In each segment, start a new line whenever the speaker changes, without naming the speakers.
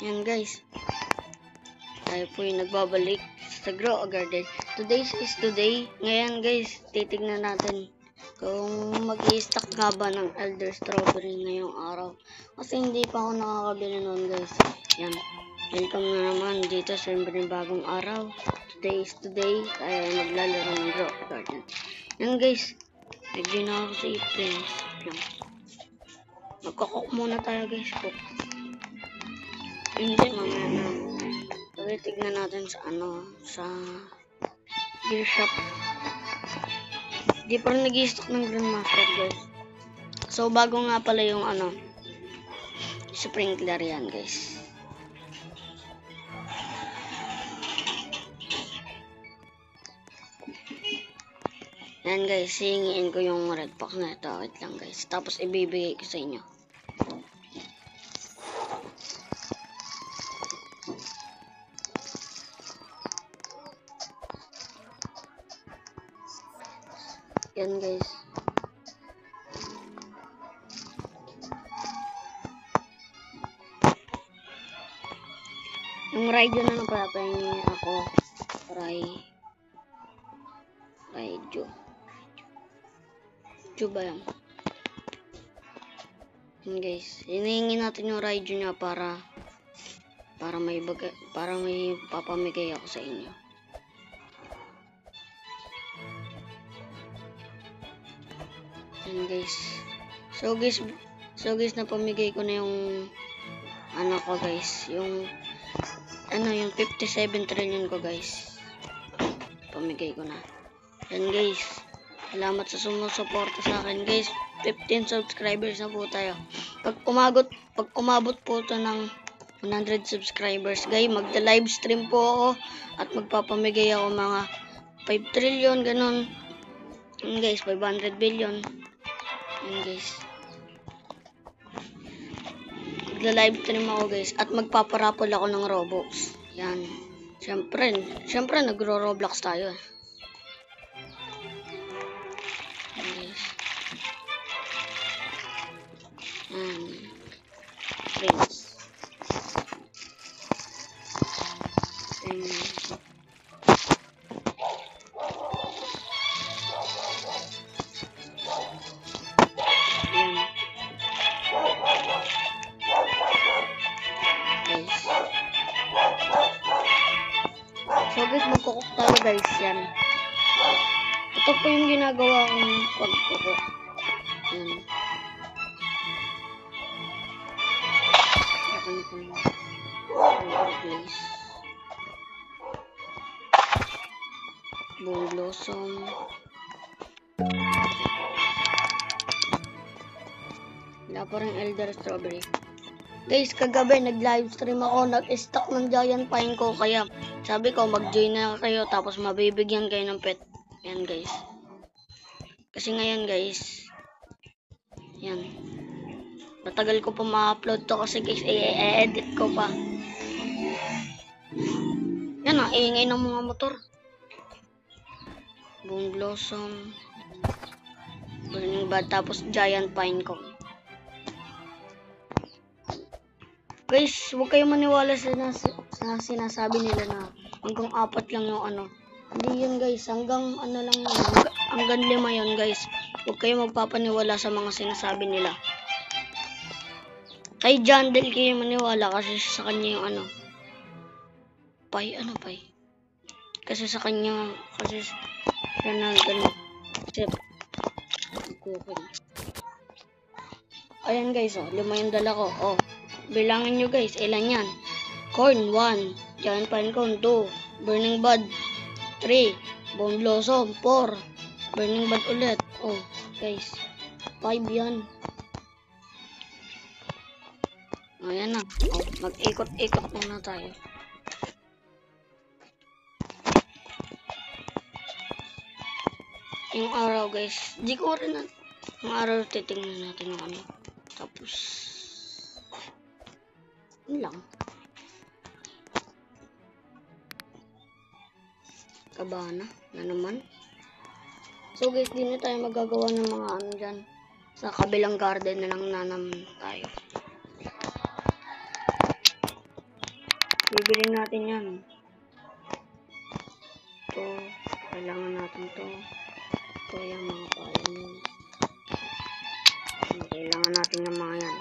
Yan guys. Tayo po yung nagbabalik sa Grow a Garden. Today is today. Ngayon guys, titignan natin kung mag-i-stock nga ba ng Elder Strawberry ngayong araw. Kasi hindi pa ako nakakabili noon guys. Yan. Welcome na naman dito sa bagong araw. Today is today. Tayo maglalaro ng Grow a Garden. Yan guys. Medyo na ako sa friends. Yan. Magkakok muna tayo guys. Cook. Hindi mamaya na. Okay, tignan natin sa sa gear shop. Di pa rin nag-i-stock ng Grandmaster guys. So bago nga pala yung sprinkler yan guys. Yan guys, hihingiin ko yung red pack na ito. Wait lang guys. Tapos ibibigay ko sa inyo. Yan guys. Yung Raijo na napapahingi ako. Raijo. Raijo ba yan? Yan guys. Hinihingi natin yung Raijo niya para may papamigay ako sa inyo. Yan guys. So guys, napamigay ko na yung ko guys, yung 57 trillion ko guys. Pamigay ko na. Yan guys. Salamat sa sumusuporta sa akin guys. 15 subscribers na po tayo. Pag umabot po ito ng 100 subscribers guys, magda-live stream po ako at magpapamigay ako mga 5 trillion ganun. Yan guys, 500 billion. Yan guys. Magla-live stream ako guys at magpaparapol ako ng Robux. Yan. Siyempre nagro-Roblox tayo. Yan guys. Friends. So guys, magkukok tayo guys, yan. Ito po yung ginagawa kong pagkukok. Yan. Akin po yung place. Buong blossom. Wala pa rin Elder Strawberry. Guys, kagabi nag-live stream ako, nag-stock ng giant pine ko, kaya sabi ko mag-join na kayo tapos mabibigyan kayo ng pet. Yan guys. Kasi ngayon guys, yan. Matagal ko pa ma-upload to kasi guys, i-edit ko pa. Yan ang ingay ng mga motor. Buong blossom. Burning bud, tapos giant pine ko. Guys, huwag kayong maniwala sa sinasabi nila na hanggang 4 lang yung Hindi yun guys, hanggang lang yun. Hanggang 5 yun guys. Huwag kayong magpapaniwala sa mga sinasabi nila. Kay Jandel kayo maniwala kasi sa kanya yung Pay. Kasi sa kanya, kasi siya na ganun. Cooking. Ayan guys, 5 yung dala ko. Bilangin nyo guys, ilan yan? Corn, 1. Giant pine cone, 2. Burning bud, 3. Bone blossom, 4. Burning bud ulit. Guys, 5 yan. Ayan na. Mag-ikot-ikot muna tayo. Yung araw guys, di ko rin yung araw titingnan natin yung Tapos lang. Kabana na naman. So guys, di na tayo magagawa ng mga dyan. Sa kabilang garden na lang nanam tayo. bibili natin yan. Ito, kailangan natin to. Ito yung mga palan. Kailangan natin ng mga yan.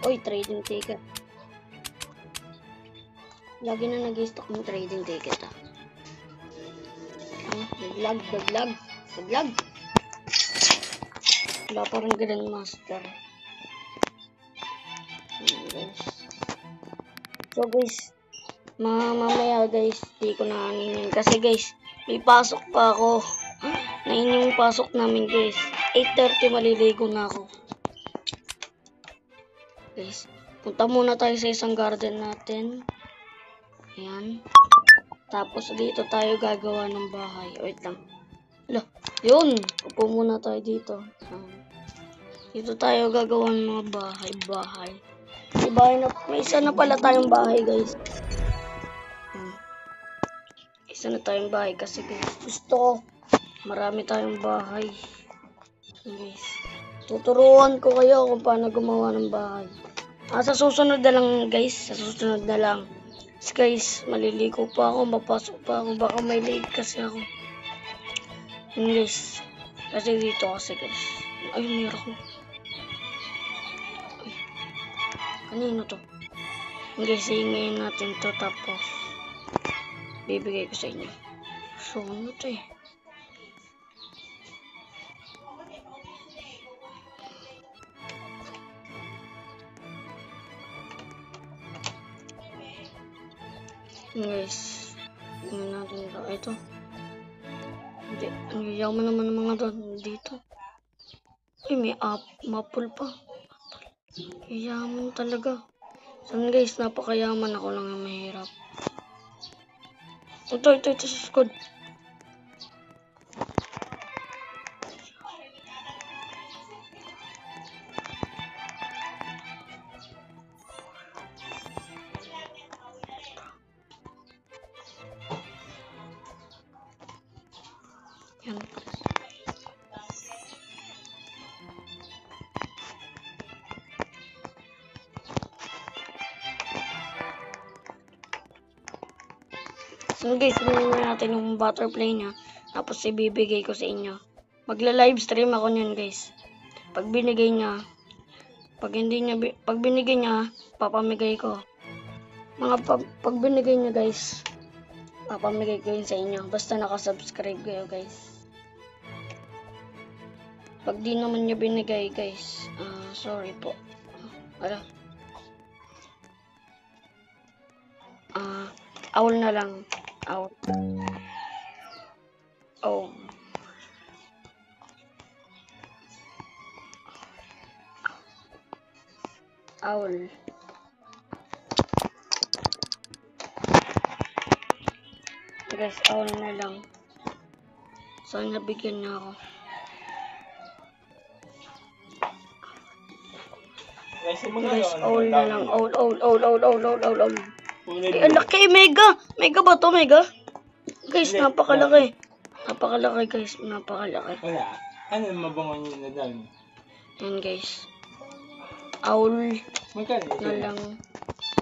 Uy, trading ticket. Lagi na nag-stock ng trading ticket ah. Naglag. Wala pa rin Grandmaster. Guys. So guys, mamaya guys, di ko na aninin. Kasi guys, may pasok pa ako. 9 yung pasok namin guys. 8:30 maliligo na ako. Guys, punta muna tayo sa isang garden natin. Ayan. Tapos dito tayo gagawa ng bahay. Wait lang. Ala, yun. Upo muna tayo dito. Dito tayo gagawa ng mga bahay. May isa na pala tayong bahay guys. Isa na tayong bahay kasi guys, gusto ko marami tayong bahay. Guys, tuturuan ko kayo kung paano gumawa ng bahay. Sa susunod na lang guys, guys, maliligo pa ako, mapasok pa ako, baka may late kasi ako. Yun guys, kasi dito kasi guys, ay meron ako. Ay, kanino to? Yun guys, hingayin natin to tapos bibigay ko sa inyo. So, ano to eh? Guys, tingnan natin ito. Ito. Hindi, ang yayaman naman ng mga doon dito. Ay, may maple pa. Yayaman talaga. San guys, napakayaman, ako lang ang mahirap. Ito sa squad. Yan. So guys, tingnan natin yung butterfly niya. Tapos ibibigay ko sa inyo. Magla-live stream ako niyan guys. Pag binigay niya, pag binigay niya, papamigay ko. Pag binigay niya guys, papamigay ko yun sa inyo. Basta nakasubscribe kayo guys. Pag di naman niya binigay guys, sorry po. Ala. Owl na lang. Owl. Oh. Owl. Guys, owl na lang. Sana bigyan niya ako. Guys, owl na lang. Owl. Ang laki, mega! Mega ba to, mega? Guys, napakalaki. Napakalaki, guys. Napakalaki.
Wala. Ano mabango nyo na dami?
Yan, guys. Owl
Magkano?
na lang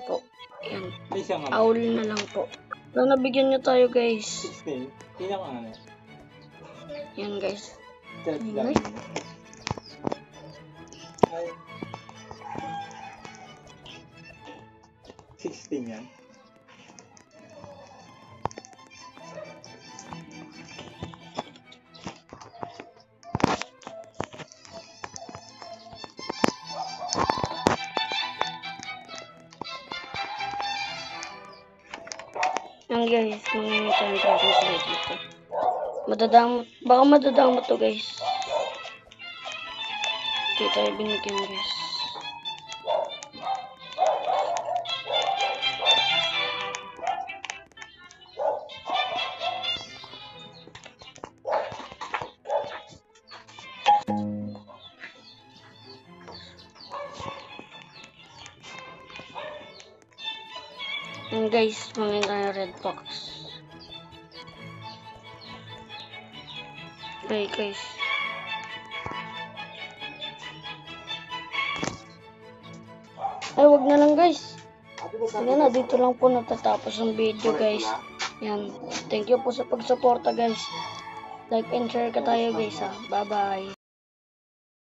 po. Yan.
Isang
Owl na lang po. So, nabigyan nyo tayo, guys.
16. Pinaka ano?
Yan, guys.
Ay. 16 yan.
Yan, guys. Mga tayo dragon dito. Madadamot. Baka madadamot to, guys. Hindi tayo binigyan, guys. And guys, mga tayo red box. Okay, guys. Ay, wag na lang guys. Sige na, dito lang po natatapos ang video guys. Yan. Thank you po sa pagsuporta guys. Like and share ka tayo guys ha. Bye bye.